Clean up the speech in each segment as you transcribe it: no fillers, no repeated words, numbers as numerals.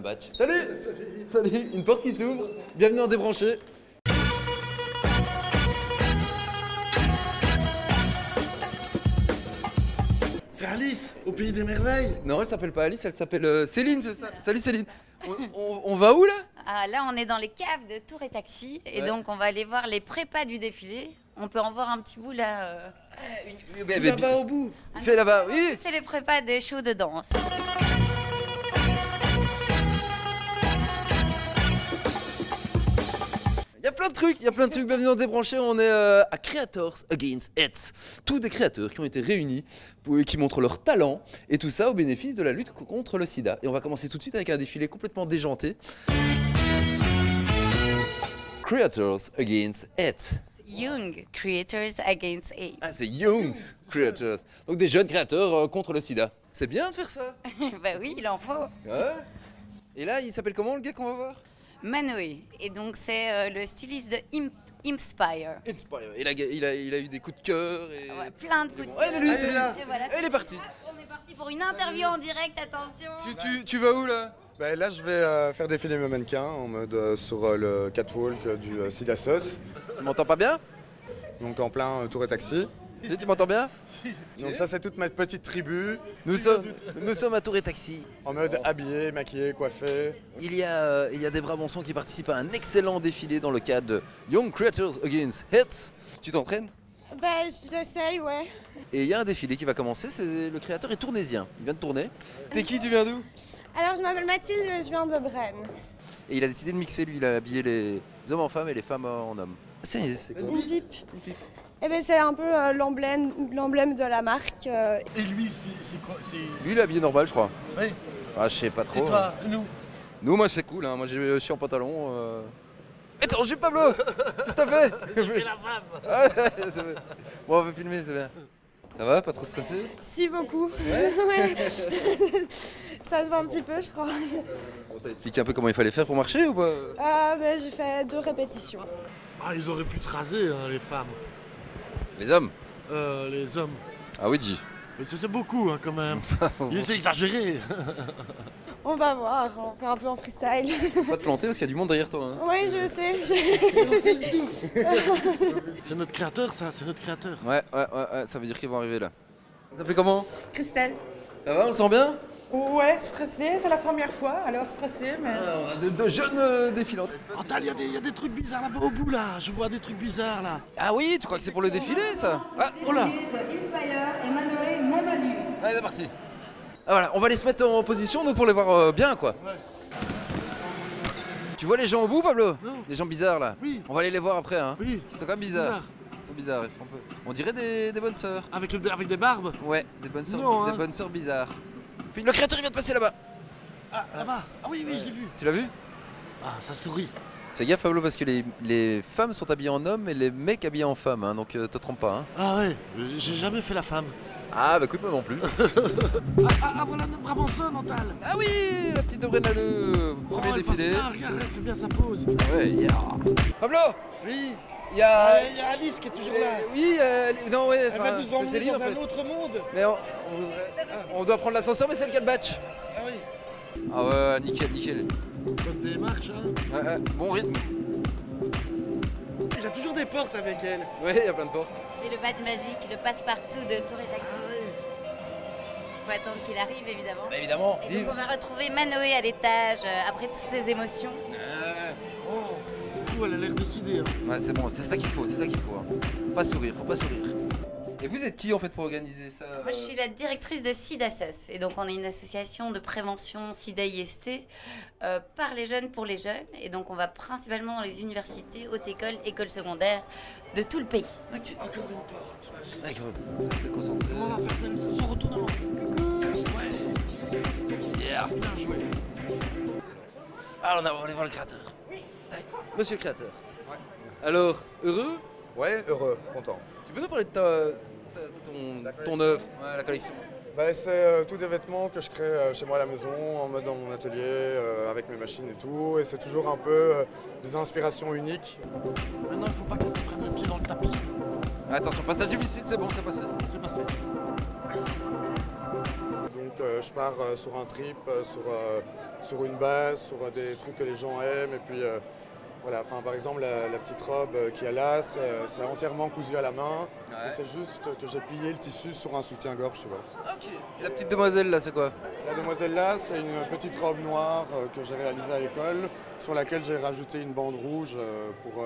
un badge. Salut. Salut. Une porte qui s'ouvre. Bienvenue en débranché. C'est Alice, au pays des merveilles. Non, elle s'appelle pas Alice, elle s'appelle Céline, c'est ça. Salut Céline. On va où là? Ah, là, on est dans les caves de Tour et Taxi. Et donc, on va aller voir les prépas du défilé. On peut en voir un petit bout là. Tout là-bas au bout. C'est là-bas, oui. C'est les prépas des shows de danse. Il y a plein de trucs, bienvenue dans Débranché, on est à Creators Against AIDS. Tous des créateurs qui ont été réunis, qui montrent leur talent, et tout ça au bénéfice de la lutte contre le sida. Et on va commencer tout de suite avec un défilé complètement déjanté. Creators Against AIDS. Young Creators Against AIDS. Ah, c'est Young Creators. Donc des jeunes créateurs contre le sida. C'est bien de faire ça. Bah oui, il en faut. Ouais. Et là, il s'appelle comment le gars qu'on va voir? Manoé. Et donc, c'est le styliste de Inspire. Inspire. Il a eu des coups de cœur et... Ouais, plein de coups de Ouais, elle est lui, c'est là. lui. Et voilà, Elle est partie. On est parti pour une interview en direct, attention. Tu vas où là? Bah, là, je vais faire défiler mes mannequins en mode sur le catwalk du Sida Sauce. Tu m'entends pas bien? Donc en plein Tour et Taxi. Tu m'entends bien? Donc ça, c'est toute ma petite tribu Nous sommes à Tour et Taxi. en mode habillé, maquillé, coiffé. Il y a des Brabançons qui participent à un excellent défilé dans le cadre de Young Creators Against AIDS. Tu t'entraînes? Ben, j'essaye, ouais. Et il y a un défilé qui va commencer, c'est le créateur est tournésien. Il vient de tourner. T'es qui? Tu viens d'où? Alors, je m'appelle Mathilde, je viens de Brenne. Et il a décidé de mixer, lui, il a habillé les hommes en femmes et les femmes en hommes. C'est quoi? Une pipe. Eh ben, c'est un peu l'emblème de la marque. Et lui, c'est quoi? Lui, il est habillé normal, je crois. Oui. Ah, je sais pas trop. Et toi, nous? Nous, moi, c'est cool, hein. Moi, je suis en pantalon. Attends, je suis Pablo. Qu'est-ce que t'as fait? Je fais la femme. Ah, ouais, c'est bien. Bon, on va filmer, c'est bien. Ça va? Pas trop stressé? Si, beaucoup. Ouais. Ça se voit un petit peu, je crois. On t'a expliqué un peu comment il fallait faire pour marcher ou pas? Ben, j'ai fait 2 répétitions. Ah, ils auraient pu te raser, hein, les femmes. Les hommes? Les hommes. Ah oui, G. Mais ça, c'est beaucoup, hein, quand même. C'est exagéré. On va voir, on fait un peu en freestyle. Faut pas te planter parce qu'il y a du monde derrière toi. Hein. Oui, je sais. C'est notre créateur, ça, c'est notre créateur. Ouais, ça veut dire qu'ils vont arriver là. Vous s'appelez comment? Christelle. Ça va, on le sent bien? Ouais, stressée, c'est la première fois, alors stressée, mais... On a de jeunes défilantes. Antal, il y a des trucs bizarres là-bas au bout, là. Je vois des trucs bizarres, là. Ah oui, tu crois que c'est pour le défilé ça? Ah, Oh là. allez, c'est parti. Ah voilà, on va les se mettre en position nous pour les voir bien quoi. Ouais. Tu vois les gens au bout Pablo? Non. Les gens bizarres là. Oui. On va aller les voir après hein. Oui. Ils sont quand même bizarres. Ils sont bizarres. On dirait des bonnes sœurs. Avec des barbes. Ouais, des bonnes sœurs, Non, hein. des bonnes sœurs bizarres. Puis le créateur il vient de passer là-bas. Ah, là-bas. Ah oui, oui, j'ai vu. Tu l'as vu? Ah, ça sourit. Fais gaffe Pablo parce que les femmes sont habillées en hommes et les mecs habillés en femmes hein, donc te trompe pas hein. Ah ouais, j'ai jamais fait la femme. Ah bah écoute moi non plus. Ah voilà notre Brabançonne, Antal. Ah oui, la petite de Brennaleux, premier elle passe défilé. bien, regarde, elle fait bien sa pause. Ouais, Pablo, Oui. il y a... Il y a Alice qui est toujours là. oui, non ouais, Elle va nous c'est emmener Céline, dans en fait. un autre monde. Mais on doit prendre l'ascenseur mais c'est le catbatch. Ah oui. Ah ouais, nickel. Bonne démarche, hein. Ouais, bon rythme. Il y a toujours des portes avec elle. Ouais, il y a plein de portes. J'ai le badge magique, le passe-partout de Tour et Ah Taxi. oui. Faut attendre qu'il arrive, évidemment. Bah évidemment. Et donc, on va retrouver Manoé à l'étage après toutes ces émotions. Oh, du coup, elle a l'air décidée. Hein. Ouais, c'est bon, c'est ça qu'il faut. Hein. Faut pas sourire. Et vous êtes qui en fait pour organiser ça? Moi, je suis la directrice de SIDA-SOS. Et donc, on est une association de prévention SIDA-IST par les jeunes pour les jeunes. Et donc, on va principalement dans les universités, hautes écoles, écoles secondaires de tout le pays. Ok. Encore une porte, magique. D'accord, restez concentrés. Comment on va faire son retournement? Ouais. Yeah. Bien joué. Alors on va aller voir le créateur. Oui. Monsieur le créateur. Ouais. Alors, heureux? Ouais, heureux, content. Tu peux nous parler de ton œuvre, ouais, la collection? Bah, c'est tous des vêtements que je crée chez moi à la maison, en mode dans mon atelier, avec mes machines et tout. Et c'est toujours un peu des inspirations uniques. Maintenant, il faut pas qu'elle se prenne le pied dans le tapis. Attention, passage difficile, c'est bon, c'est passé. C'est passé. Donc je pars sur un trip, sur une base, sur des trucs que les gens aiment. Et puis voilà, par exemple la petite robe qui est là, c'est entièrement cousu à la main. Ouais. Et c'est juste que j'ai plié le tissu sur un soutien-gorge, tu vois. Ok. Et la petite demoiselle là, c'est quoi? La demoiselle là, c'est une petite robe noire que j'ai réalisée à l'école, sur laquelle j'ai rajouté une bande rouge pour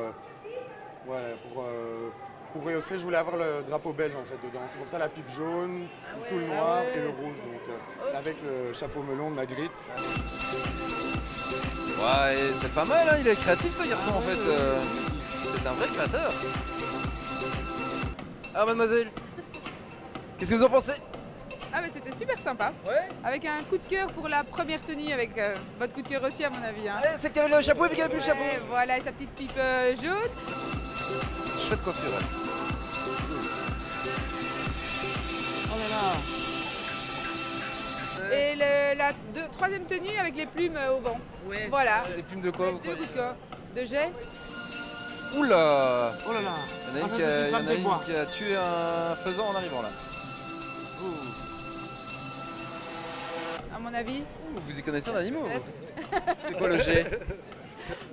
rehausser. Je voulais avoir le drapeau belge en fait dedans. C'est pour ça la pipe jaune, tout le noir et le rouge. Donc avec le chapeau melon de Magritte. Ouais, et c'est pas mal, hein, il est créatif ce garçon en fait. C'est un vrai créateur. Ah mademoiselle, qu'est-ce que vous en pensez? Ah mais c'était super sympa, Ouais. avec un coup de cœur pour la première tenue, avec votre coup de cœur aussi à mon avis. Hein. C'est qu'il y avait le chapeau et puis qu'il n'y avait plus le chapeau. Ouais, voilà, et sa petite pipe jaune. Chouette coiffure. Ouais. Oh là là. Et la troisième tenue avec les plumes au vent. Ouais. Voilà. Des plumes de quoi vous Deux croyez? coups de cœur. De jet. Oula. Oh là là. Il y en a Ah, ça, une c'est une qui femme de bois. a tué un faisan en arrivant là. À mon avis. Ouh, vous y connaissez en animaux? Peut-être. C'est quoi le jet?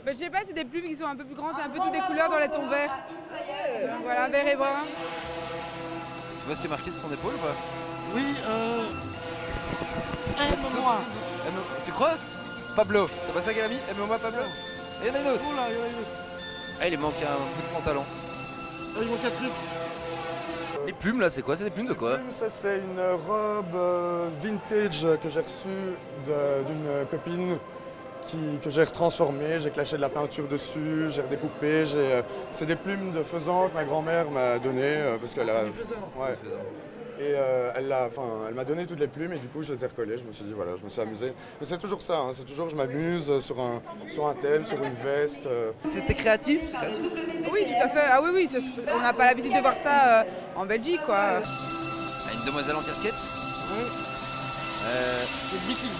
Je sais pas, c'est des plumes qui sont un peu plus grandes et un peu toutes les couleurs dans les tons verts. Donc voilà, vert et brun. Tu vois ce qui est marqué sur son épaule ou pas? Oui, aime-moi. Tu crois? Pablo, c'est pas ça qu'elle a mis? Aime-moi Pablo? Et il y en a une autre. Oh là, Ah, il manque un bout de pantalon. il manque un truc. Les plumes là, c'est quoi? C'est des plumes de quoi? Ça c'est une robe vintage que j'ai reçue d'une copine que j'ai retransformée. J'ai clashé de la peinture dessus, j'ai redécoupé. C'est des plumes de faisan que ma grand-mère m'a donné parce qu'elle a. C'est du faisan. Ouais. Et elle m'a donné toutes les plumes et du coup je les ai recollées. Je me suis dit voilà, je me suis amusé. Mais c'est toujours ça, hein, c'est toujours je m'amuse sur un thème, sur une veste. C'était créatif? C'est créatif. Oui, tout à fait. Ah oui, oui, on n'a pas l'habitude de voir ça en Belgique, quoi. Ah, une demoiselle en casquette. C'est viking.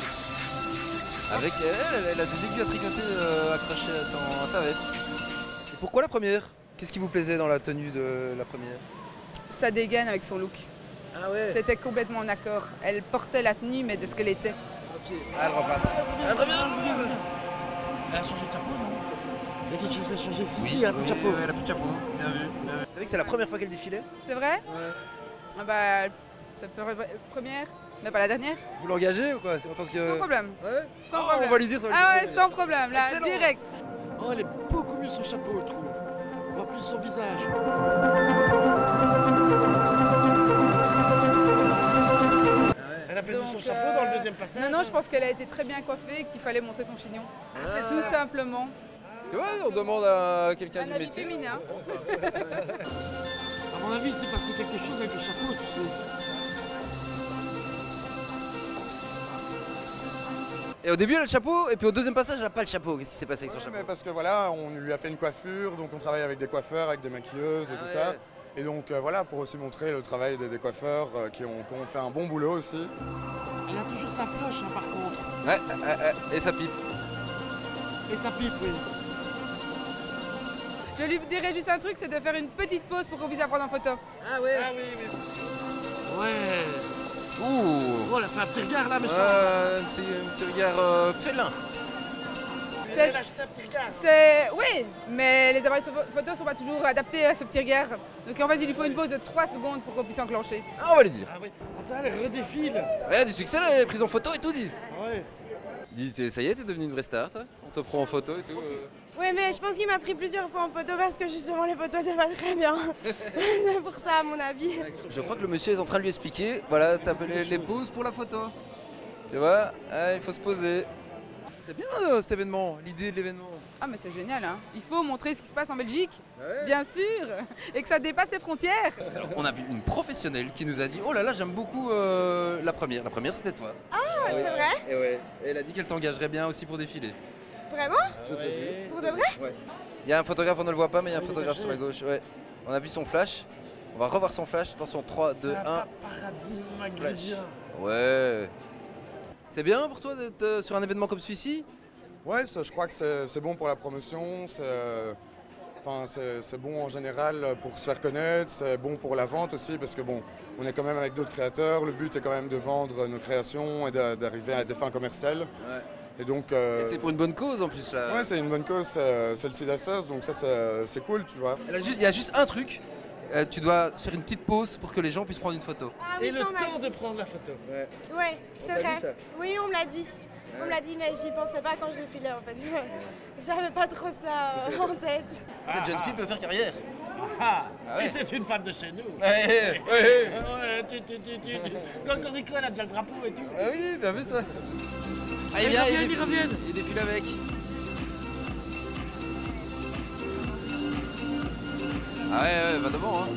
Avec elle a des aiguilles à tricoter accrochées à sa veste. Et pourquoi la première? Qu'est-ce qui vous plaisait dans la tenue de la première? Ça dégaine avec son look. Ah ouais. C'était complètement en accord. Elle portait la tenue, mais de ce qu'elle était. Ok. Ah, elle repasse. Elle revient. Elle a changé de chapeau, non? Il y a quelque chose qui a changé. Si, elle a plus de chapeau. Elle a plus de chapeau. Bien vu. C'est vrai que c'est la première fois qu'elle défilait? C'est vrai? Ouais. Ah bah, ça peut être première, mais pas la dernière. Vous l'engagez ou quoi? C'est en tant que. Sans problème. Ouais. Sans Oh, problème. on va lui dire. Ça va lui Ah faire ouais, plaisir. sans problème, là, Excellent. direct. Oh, elle est beaucoup mieux son chapeau, je trouve. On voit plus son visage. Elle a perdu son Donc, chapeau dans le deuxième passage. Non, non, je pense qu'elle a été très bien coiffée et qu'il fallait montrer son chignon. C'est tout simplement. Ouais, on demande à quelqu'un Un du habit métier. féminin. À mon avis, il s'est passé quelque chose avec le chapeau, tu sais. Et au début elle a le chapeau, et puis au deuxième passage elle a pas le chapeau. Qu'est-ce qui s'est passé avec son Ouais, chapeau? mais parce que voilà, on lui a fait une coiffure, donc on travaille avec des coiffeurs, avec des maquilleuses et Ah tout ouais. ça. Et donc voilà, pour aussi montrer le travail des coiffeurs qui ont fait un bon boulot aussi. Elle a toujours sa floche, hein, par contre. Ouais, et sa pipe. Et sa pipe, oui. Je lui dirais juste un truc, c'est de faire une petite pause pour qu'on puisse la prendre en photo. Ah ouais. Ah oui, oui. Ouais. Ouh. Oh, elle a fait un petit regard là, mais Un petit regard félin. elle a acheté un petit regard. Oui, mais les appareils photo sont pas toujours adaptés à ce petit regard. Donc en fait, il lui faut une pause de 3 secondes pour qu'on puisse enclencher. Ah, on va lui dire. Ah oui. Attends, elle redéfile. Ouais, du succès, là, elle est prise en photo et tout dit. Ah ouais. Dis, ça y est, t'es devenue une vraie star, toi. On te prend en photo et tout. Oui, mais je pense qu'il m'a pris plusieurs fois en photo parce que justement les photos étaient pas très bien. C'est pour ça, à mon avis. Je crois que le monsieur est en train de lui expliquer. Voilà, t'as les poses pour la photo. Tu vois, il faut se poser. C'est bien cet événement, l'idée de l'événement. Ah mais c'est génial, hein. Il faut montrer ce qui se passe en Belgique, Ouais. bien sûr, et que ça dépasse les frontières. On a vu une professionnelle qui nous a dit oh là là, j'aime beaucoup la première. La première, c'était toi. Ah, c'est vrai? Et ouais. Et elle a dit qu'elle t'engagerait bien aussi pour défiler. Vraiment? Je te jure. Pour de vrai? Ouais. Il y a un photographe, on ne le voit pas, mais il y a un photographe sur la gauche. Ouais. On a vu son flash. On va revoir son flash. Attention, 3, 2, C'est un 1. paparazzi maghrébien. Ouais. C'est bien pour toi d'être sur un événement comme celui-ci? Ouais, ça, je crois que c'est bon pour la promotion. Enfin, c'est bon en général pour se faire connaître, c'est bon pour la vente aussi parce que bon, on est quand même avec d'autres créateurs. Le but est quand même de vendre nos créations et d'arriver à des fins commerciales. Ouais. Et donc. Et c'est pour une bonne cause en plus là. Ouais, c'est une bonne cause, c'est le Sida SOS, donc ça c'est cool, tu vois. Il y a juste un truc. Tu dois faire une petite pause pour que les gens puissent prendre une photo. Ah, oui, Et le ça, on m'a temps dit. de prendre la photo. Ouais. Ouais, c'est t'a dit ça vrai. Oui, on me l'a dit. On me l'a dit, mais j'y pensais pas quand je filais en fait. J'avais pas trop ça en tête. Cette jeune fille peut faire carrière. Ah, Ah ouais. et c'est une femme de chez nous. Ouais. Ouais, Cocorico, elle a déjà le drapeau et tout. Ah oui, bien vu ça. Ah, Ils reviennent, ils reviennent. Il défile avec. Ah ouais, va devant. Hein.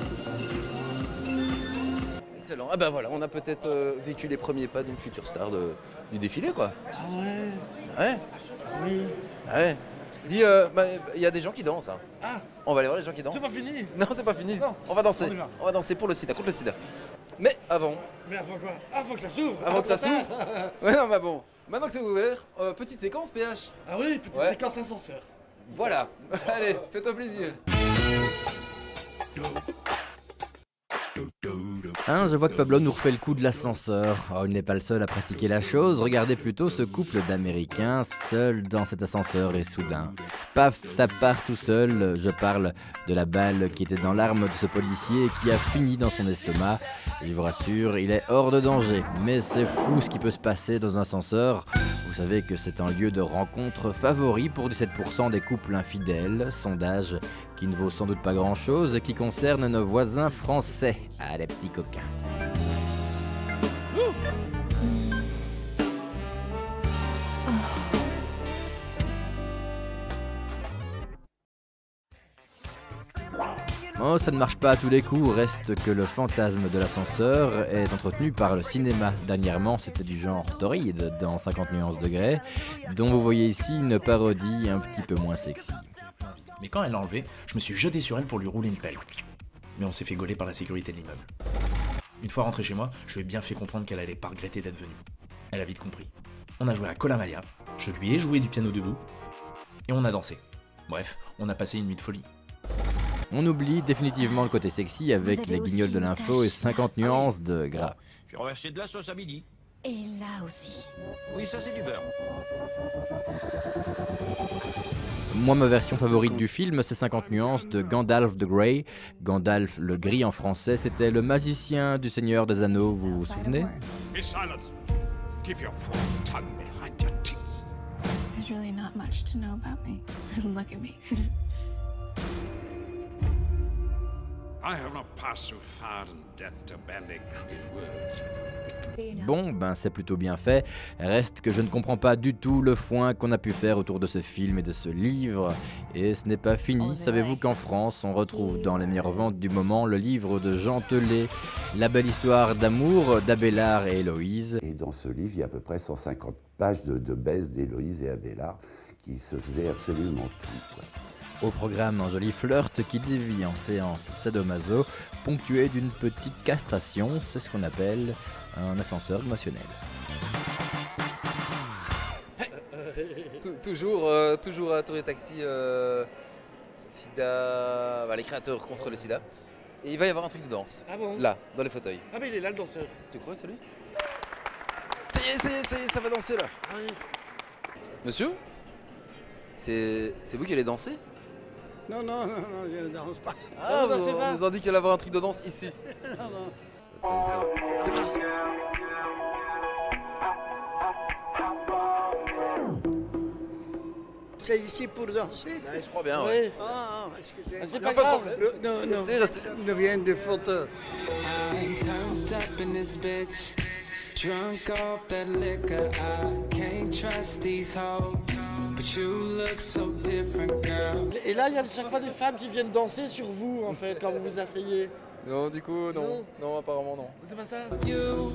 Excellent. Ah bah voilà, on a peut-être vécu les premiers pas d'une future star du défilé quoi. Ah ouais. Ouais. Oui. Ouais. Dis, il y a des gens qui dansent. Hein. Ah, On va aller voir les gens qui dansent. c'est pas fini. Non, c'est pas fini. Non. On va danser. On y va. On va danser pour le sida, contre le sida. Mais avant, Mais avant quoi? Ah, faut que ça s'ouvre. avant que ça trop tard. s'ouvre. Ouais, non, bah bon. Maintenant que c'est ouvert, petite séquence PH. Ah oui, petite Ouais. séquence ascenseur. Voilà. Allez, fais-toi plaisir. Hein, je vois que Pablo nous refait le coup de l'ascenseur. Oh, il n'est pas le seul à pratiquer la chose. Regardez plutôt ce couple d'Américains seul dans cet ascenseur et soudain, paf, ça part tout seul. Je parle de la balle qui était dans l'arme de ce policier et qui a fini dans son estomac. Et je vous rassure, il est hors de danger. Mais c'est fou ce qui peut se passer dans un ascenseur. Vous savez que c'est un lieu de rencontre favori pour 17% des couples infidèles. Sondage qui ne vaut sans doute pas grand-chose et qui concerne nos voisins français. Ah, les petits coquins. Oh, ça ne marche pas à tous les coups, reste que le fantasme de l'ascenseur est entretenu par le cinéma. Dernièrement, c'était du genre torride dans 50 nuances degrés, dont vous voyez ici une parodie un petit peu moins sexy. Mais quand elle l'a enlevé, je me suis jeté sur elle pour lui rouler une pelle. Mais on s'est fait gauler par la sécurité de l'immeuble. Une fois rentré chez moi, je lui ai bien fait comprendre qu'elle allait pas regretter d'être venue. Elle a vite compris. On a joué à Kolamaya, je lui ai joué du piano debout, et on a dansé. Bref, on a passé une nuit de folie. On oublie définitivement le côté sexy avec les guignols de l'info et 50 nuances de gras. J'ai renversé de la sauce à midi. Et là aussi. Oui, ça c'est du beurre. Moi, ma version favorite du film, c'est 50 nuances de Gandalf the Grey. Gandalf le gris en français, c'était le magicien du Seigneur des Anneaux, vous vous souvenez? Be silent. Keep your full tongue behind your teeth. There's really not much to know about me. Look at me. I have not passed so far in death to bandy crooked words with a wit. Bon, ben c'est plutôt bien fait. Reste que je ne comprends pas du tout le foin qu'on a pu faire autour de ce film et de ce livre. Et ce n'est pas fini. Savez-vous qu'en France, on retrouve dans les meilleures ventes du moment le livre de Jean Telet, La belle histoire d'amour d'Abélard et Héloïse. Et dans ce livre, il y a à peu près 150 pages de baise d'Héloïse et Abélard qui se faisaient absolument tout, quoi. Au programme, un joli flirt qui dévie en séance sadomaso, ponctué d'une petite castration, c'est ce qu'on appelle un ascenseur émotionnel. Toujours à Tour et Taxi, Sida, les créateurs contre le Sida. Et il va y avoir un truc de danse. Ah bon? Là, dans les fauteuils. Ah mais il est là le danseur. Tu crois celui? Ça y est, ça va danser là. Ah oui. Monsieur? C'est vous qui allez danser? Non, je ne danse pas. Ah, on nous a dit qu'il allait avoir un truc de danse ici. Non. C'est parti. C'est ici pour danser? Ouais, je crois bien, ouais. Ah, excusez-moi. Ah, c'est pas grave. Non, Restez. nous vient de fauteuil. Drunk off that liquor, I can't trust these hoes. But you look so different, girl. Et là, il y a chaque fois des femmes qui viennent danser sur vous, en fait, quand vous vous asseyez. Non, du coup, non. Non, apparemment, non. C'est pas ça? You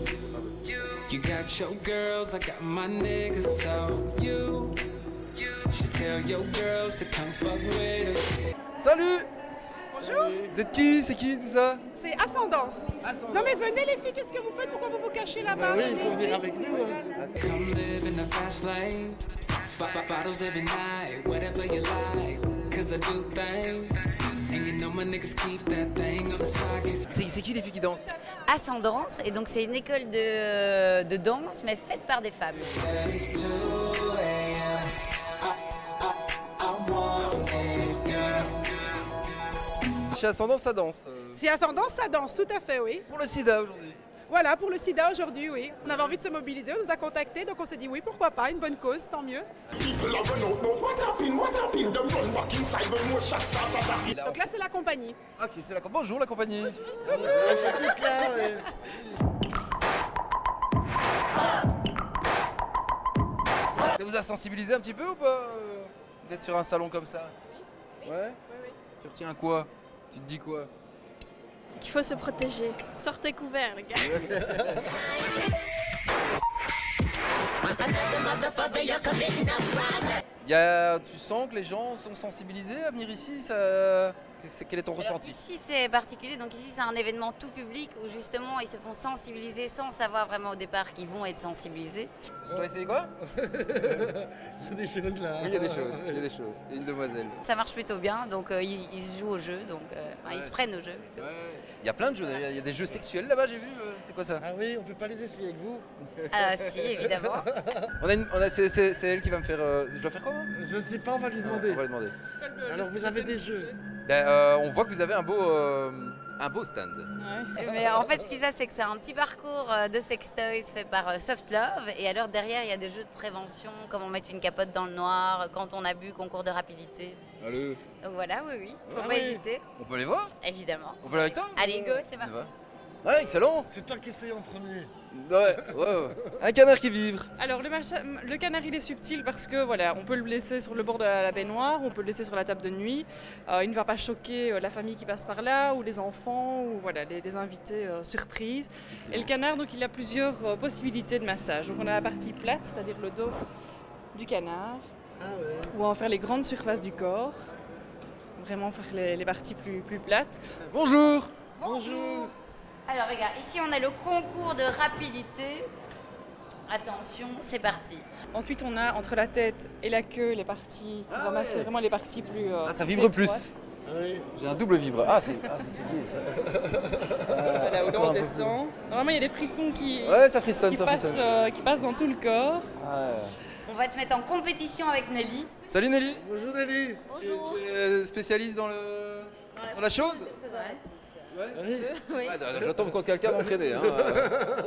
got your girls, I got my niggas, so you should tell your girls to come fuck with us. Salut! Bonjour. Vous êtes qui? C'est qui tout ça? C'est Ascendance. Non mais venez les filles, qu'est-ce que vous faites? Pourquoi vous vous cachez là-bas? Oui, il faut venir avec nous. Come live in the fast lane. Bottles every night, whatever you like. cause I do things. And you know my niggas keep that thing on the side. C'est qui les filles qui dansent? Ascendance, et donc c'est une école de danse, mais faite par des femmes. Chez Ascendance, ça danse. Si Ascendance, ça danse, tout à fait, oui. Pour le sida aujourd'hui. Voilà, pour le sida aujourd'hui, oui. On avait envie de se mobiliser, on nous a contactés, donc on s'est dit oui, pourquoi pas, une bonne cause, tant mieux. Donc là, c'est la compagnie. Ok, c'est la compagnie. Bonjour la compagnie. C'est tout là. Ça vous a sensibilisé un petit peu ou pas d'être sur un salon comme ça? Ouais. Tu retiens quoi? Tu te dis quoi? Qu'il faut se protéger. Sortez couverts, les gars. Tu sens que les gens sont sensibilisés à venir ici quel est ton ressenti? Ici c'est particulier, donc ici c'est un événement tout public où justement ils se font sensibiliser sans savoir vraiment au départ qu'ils vont être sensibilisés. Je dois essayer quoi? Il y a des choses là. Oui, il y a des choses, il y a des choses. Il y a une demoiselle. Ça marche plutôt bien, donc ils se jouent au jeu, donc ils se prennent au jeu plutôt. Il y a plein de jeux, il y a des jeux sexuels là-bas, j'ai vu. C'est quoi ça? Ah oui, on peut pas les essayer avec vous? Ah si, évidemment. C'est elle qui va me faire... Je dois faire quoi moi? Je sais pas, on va lui demander. On va lui demander. Alors vous avez des jeux? On voit que vous avez un beau stand. Mais en fait, ce qui se passe, c'est que c'est un petit parcours de sextoys fait par Soft Love. Et alors derrière, il y a des jeux de prévention, comment mettre une capote dans le noir, quand on a bu, concours de rapidité. Allez. Donc voilà, oui, faut pas hésiter. On peut les voir? Évidemment. On peut aller avec toi? Allez, go, c'est parti. Ouais, excellent. C'est toi qui essayes en premier. Ouais. Un canard qui vivre. Alors le canard il est subtil parce que voilà, on peut le laisser sur le bord de la baignoire, on peut le laisser sur la table de nuit. Il ne va pas choquer la famille qui passe par là ou les enfants ou voilà les invités surprises. Et le canard donc il a plusieurs possibilités de massage. Donc on a la partie plate, c'est-à-dire le dos du canard. Ou en faire les grandes surfaces du corps. Vraiment faire les parties plus plates. Bonjour. Bonjour. Alors regarde, ici on a le concours de rapidité. Attention, c'est parti. Ensuite on a entre la tête et la queue les parties, on va masser vraiment les parties plus... ça vibre plus. Oui. J'ai un double vibre. C'est gay ça. Voilà, où là on descend. Normalement il y a des frissons qui passent dans tout le corps. On va te mettre en compétition avec Nelly. Salut Nelly. Bonjour Nelly. Bonjour. Tu es spécialiste dans la chose? Oui. Je tombe quand quelqu'un m'entraîner.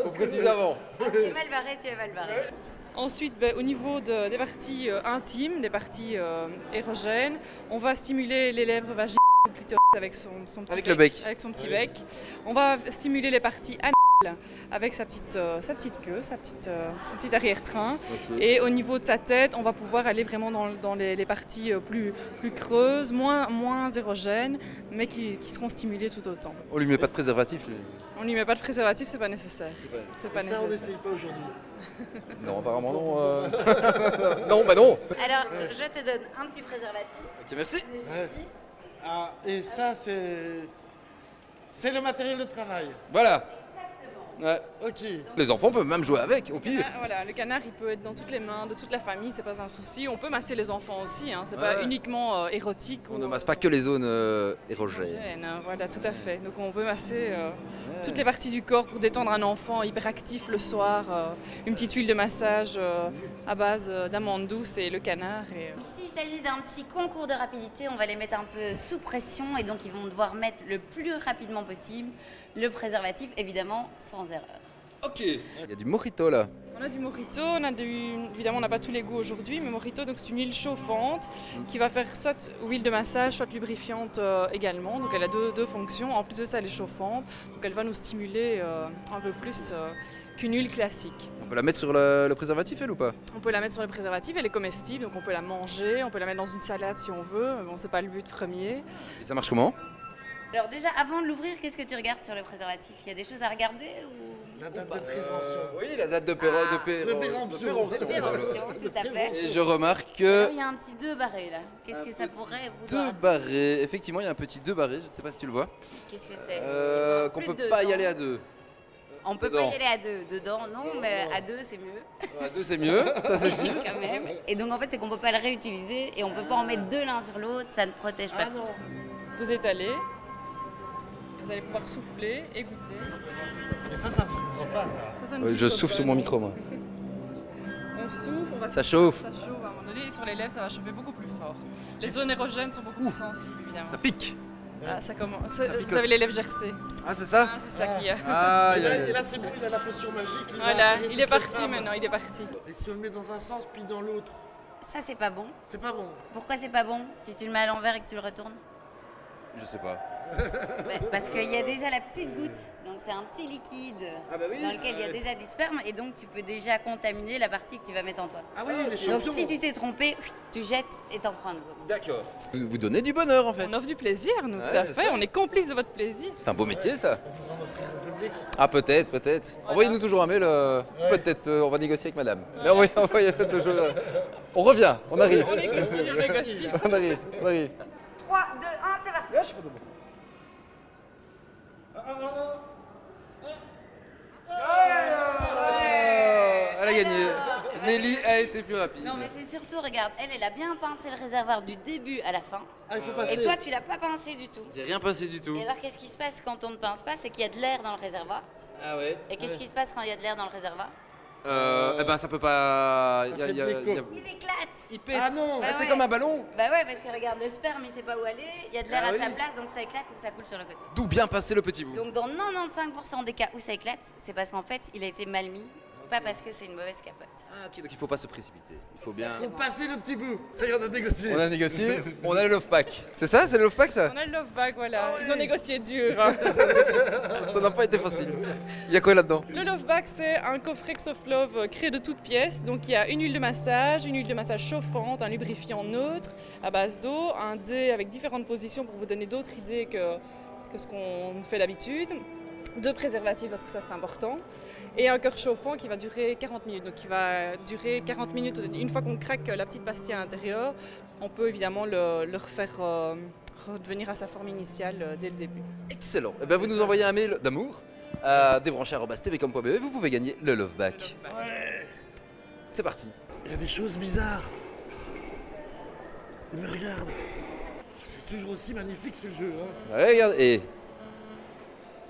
Faut préciser avant. Tu es mal barré, Ensuite, au niveau des parties intimes, des parties érogènes, on va stimuler les lèvres vaginales du clitoris avec son petit bec. Avec son petit bec. On va stimuler les parties anales avec sa petite queue, son petit arrière-train. Et au niveau de sa tête, on va pouvoir aller vraiment dans les parties plus creuses, moins érogènes, mais qui seront stimulées tout autant. On lui met pas de préservatif? On lui met pas de préservatif, c'est pas nécessaire. C'est pas nécessaire. Ça, on n'essaye pas aujourd'hui. Non, apparemment non. Non, bah non. Alors, je te donne un petit préservatif. Ok, merci. Ah, et ça, c'est le matériel de travail. Voilà. Ouais. Ok. Les enfants peuvent même jouer avec, au pire. Voilà, le canard il peut être dans toutes les mains de toute la famille, c'est pas un souci. On peut masser les enfants aussi, c'est pas uniquement érotique. On ne masse pas que les zones érogènes. Voilà, tout à fait. Donc on peut masser toutes les parties du corps pour détendre un enfant hyperactif le soir. Une petite huile de massage à base d'amandes douces et le canard. Ici il s'agit d'un petit concours de rapidité, on va les mettre un peu sous pression et donc ils vont devoir mettre le plus rapidement possible le préservatif, évidemment sans erreur. Ok. Il y a du mojito là. On a du mojito, évidemment on n'a pas tous les goûts aujourd'hui, mais mojito donc c'est une huile chauffante qui va faire soit huile de massage, soit lubrifiante également. Donc elle a deux fonctions. En plus de ça elle est chauffante, donc elle va nous stimuler un peu plus qu'une huile classique. On peut la mettre sur le préservatif elle ou pas? On peut la mettre sur le préservatif, elle est comestible, donc on peut la manger, on peut la mettre dans une salade si on veut. Bon, c'est pas le but premier. Et ça marche comment? Alors déjà, avant de l'ouvrir, qu'est-ce que tu regardes sur le préservatif? Il y a des choses à regarder ou... La date de prévention. Oui, la date de péremption. Tout à fait. Et je remarque que... Il y a un petit 2 barrés là. Qu'est-ce que ça pourrait vouloir 2 barrés. Effectivement, il y a un petit 2 barrés, je ne sais pas si tu le vois. Qu'est-ce que c'est qu'on peut pas y aller à 2. On peut Dedans. pas y aller à deux. Dedans, non, mais à deux, c'est mieux. À deux, c'est mieux, ça c'est sûr. Quand même. Et donc, en fait, c'est qu'on peut pas le réutiliser et on peut pas en mettre deux l'un sur l'autre, ça ne protège pas plus. Vous étalez, vous allez pouvoir souffler et goûter. Mais ça vibre pas, ça. Ça ne Ouais, je vibre souffle pas, sur mon non. micro, moi. On souffle, on va Ça chauffe. Ça chauffe à un moment donné et sur les lèvres, ça va chauffer beaucoup plus fort. Les zones érogènes sont beaucoup plus sensibles, évidemment. Ça pique. Ah, ça commence. Ça Vous picote. avez les lèvres gercées. Ah, c'est ça? Ah, c'est ça qu'il y a. Ah, Et là, c'est bon, il a la potion magique. Il va Voilà, attirer il toutes est les parti femmes. maintenant, il est parti. Et si on le met dans un sens, puis dans l'autre? Ça, c'est pas bon. C'est pas bon. Pourquoi c'est pas bon si tu le mets à l'envers et que tu le retournes? Je sais pas. Parce qu'il y a déjà la petite goutte, donc c'est un petit liquide dans lequel il y a déjà du sperme et donc tu peux déjà contaminer la partie que tu vas mettre en toi. Ah oui, les Donc champions. si tu t'es trompé, tu jettes et t'en prends un nouveau. D'accord. Vous donnez du bonheur en fait. On offre du plaisir, nous, Ouais, tout à c'est fait. ça. On est complices de votre plaisir. C'est un beau métier ça. On pourra en offrir au public. Ah peut-être, peut-être. Envoyez-nous toujours un mail, peut-être on va négocier avec madame. Mais envoyez toujours. On revient, on arrive. On négocie, on négocie. On arrive, on arrive. 3, 2, 1, c'est parti. Elle a gagné. Nelly a été plus rapide. Non mais c'est surtout, regarde, elle a bien pincé le réservoir du début à la fin. Ah, il faut passer. Et toi tu l'as pas pincé du tout. J'ai rien passé du tout. Et alors qu'est-ce qui se passe quand on ne pince pas? C'est qu'il y a de l'air dans le réservoir. Ah ouais. Et qu'est-ce qui se passe quand il y a de l'air dans le réservoir? Eh ben ça peut pas. Ça fait de l'écho. Il éclate. Il pète. Ah non. Bah C'est ouais. comme un ballon. Bah ouais, parce que regarde, le sperme il sait pas où aller, il y a de l'air Ah à oui. sa place donc ça éclate ou ça coule sur le côté. D'où bien passer le petit bout. Donc dans 95% des cas où ça éclate, c'est parce qu'en fait il a été mal mis, pas parce que c'est une mauvaise capote. Ah ok, donc il faut pas se précipiter. Il faut bien. Faut passer le petit bout. Ça y est, on a négocié. On a négocié, on a le love pack. C'est ça, c'est le love pack ça? On a le love bag, voilà. Ils ont négocié dur. Hein. Ça n'a pas été facile. Il y a quoi là-dedans? Le Love Bag, c'est un coffret Xoflove créé de toutes pièces. Donc il y a une huile de massage chauffante, un lubrifiant neutre à base d'eau, un dé avec différentes positions pour vous donner d'autres idées que ce qu'on fait d'habitude, 2 préservatifs parce que ça c'est important, et un cœur chauffant qui va durer 40 minutes. Donc il va durer 40 minutes. Une fois qu'on craque la petite pastille à l'intérieur, on peut évidemment le refaire redevenir à sa forme initiale dès le début. Excellent. Eh ben, vous nous envoyez un mail d'amour à débrancher@tvcom.be. Vous pouvez gagner le love back. Ouais. C'est parti. Il y a des choses bizarres. Mais regarde. C'est toujours aussi magnifique ce jeu. Hein. Ouais, regarde. Et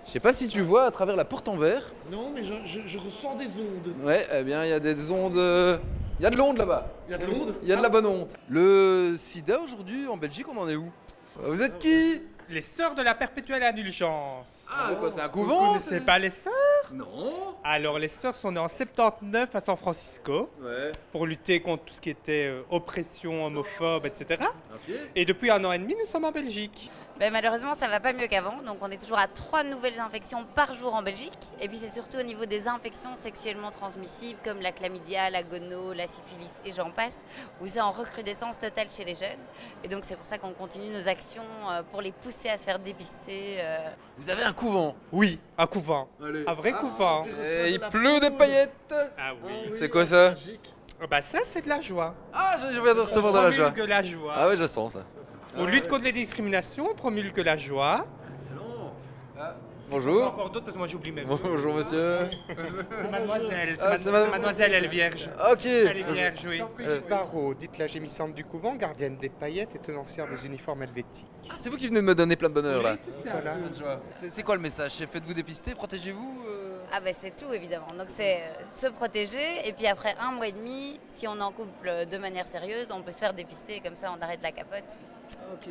je sais pas si tu vois à travers la porte en verre. Non, mais je ressens des ondes. Ouais, eh bien, il y a des ondes. Il y a de l'onde là-bas. Il y a de l'onde. Il y a de la bonne onde. Le sida aujourd'hui en Belgique, on en est où? Vous êtes qui? Les sœurs de la perpétuelle indulgence. Ah, quoi, c'est un Vous couvent? connaissez pas les sœurs? Non. Alors les sœurs sont nées en 79 à San Francisco Ouais. pour lutter contre tout ce qui était oppression homophobe, etc. Ok. Et depuis 1 an et demi, nous sommes en Belgique. Ben, malheureusement, ça va pas mieux qu'avant. Donc, on est toujours à 3 nouvelles infections par jour en Belgique. Et puis, c'est surtout au niveau des infections sexuellement transmissibles comme la chlamydia, la gono, la syphilis et j'en passe, où c'est en recrudescence totale chez les jeunes. Et donc, c'est pour ça qu'on continue nos actions pour les pousser à se faire dépister. Vous avez un couvent? Oui, un couvent. Allez. Un vrai couvent. Et il pleut des paillettes. Ah oui. C'est quoi ça? Bah ça, c'est de la joie. Ah, je viens de recevoir de la joie. Que la joie. Ah ouais, je sens ça. On lutte contre les discriminations, on promulgue la joie. Excellent. Bonjour. Bonjour. Encore d'autres parce que moi j'oublie mes Bonjour monsieur. C'est mademoiselle, Ah, c'est madame- mademoiselle, elle est vierge. Ok. Elle est vierge, oui. Jean-Brigitte Barrault, dite la gémissante du couvent, gardienne des paillettes et tenancière des uniformes helvétiques. Ah, c'est vous qui venez de me donner plein de bonheur là. c'est ça. Voilà. C'est quoi le message? C'est faites-vous dépister, protégez-vous Ah ben c'est tout évidemment. Donc c'est se protéger et puis après 1 mois et demi, si on est en couple de manière sérieuse, on peut se faire dépister comme ça on arrête la capote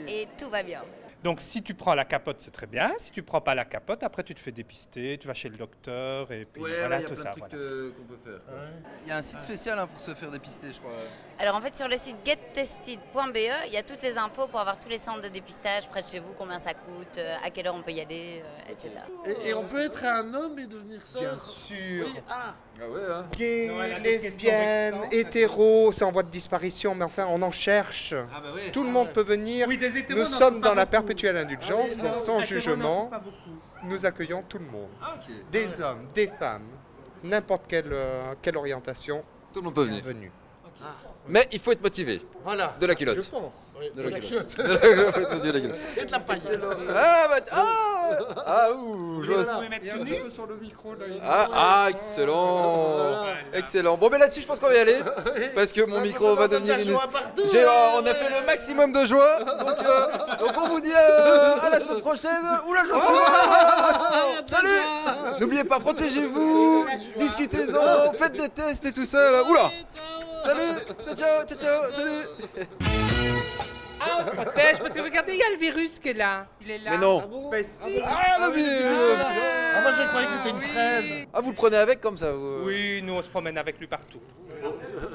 et tout va bien. Donc si tu prends la capote, c'est très bien. Si tu prends pas la capote, après tu te fais dépister, tu vas chez le docteur et puis Ouais, voilà il y a tout plein ça. de trucs voilà. qu'on peut faire. Il y a un site spécial pour se faire dépister, je crois. Alors en fait sur le site gettested.be, il y a toutes les infos pour avoir tous les centres de dépistage près de chez vous, combien ça coûte, à quelle heure on peut y aller, etc. Et on peut être un homme et devenir sœur? Bien sûr. Oui, ah. Ah ouais, hein. Gays, Non, elle a des lesbiennes, questions hétéros, c'est en voie de disparition, mais enfin on en cherche. Ah bah oui. Tout le monde peut venir. Oui, des hétéros Nous n'en sommes trouvent pas dans la beaucoup. perpétuelle indulgence, Ah oui, donc non, sans Hétéros n'en jugement, trouvent pas beaucoup. nous accueillons tout le monde. Ah ok. Des hommes, des femmes, n'importe quelle orientation. Tout le monde peut venir. Bienvenue. Ok. Mais il faut être motivé. Voilà. De la culotte. Je pense. Oui, De la culotte. culotte. De la culotte. Et de la paille. Ouh, je vois. Il y a un peu sur le micro là. Excellent. Excellent. Bon, mais là-dessus, je pense qu'on va y aller. Parce que mon micro va devenir une. On a fait le maximum de joie. Donc on vous dit à la semaine prochaine. Ou la journée. Salut. N'oubliez pas, protégez-vous. Discutez-en. Faites des tests et tout ça. Là. Oula. Salut. Ciao. Salut. Ah, on se protège parce que regardez, il y a le virus qui est là. Il est là. Mais non. Ben si. Le virus. Moi je croyais que c'était une fraise. Ah, vous le prenez avec comme ça vous... Oui, nous on se promène avec lui partout.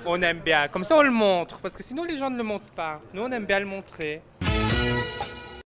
On aime bien. Comme ça on le montre parce que sinon les gens ne le montrent pas. Nous on aime bien le montrer.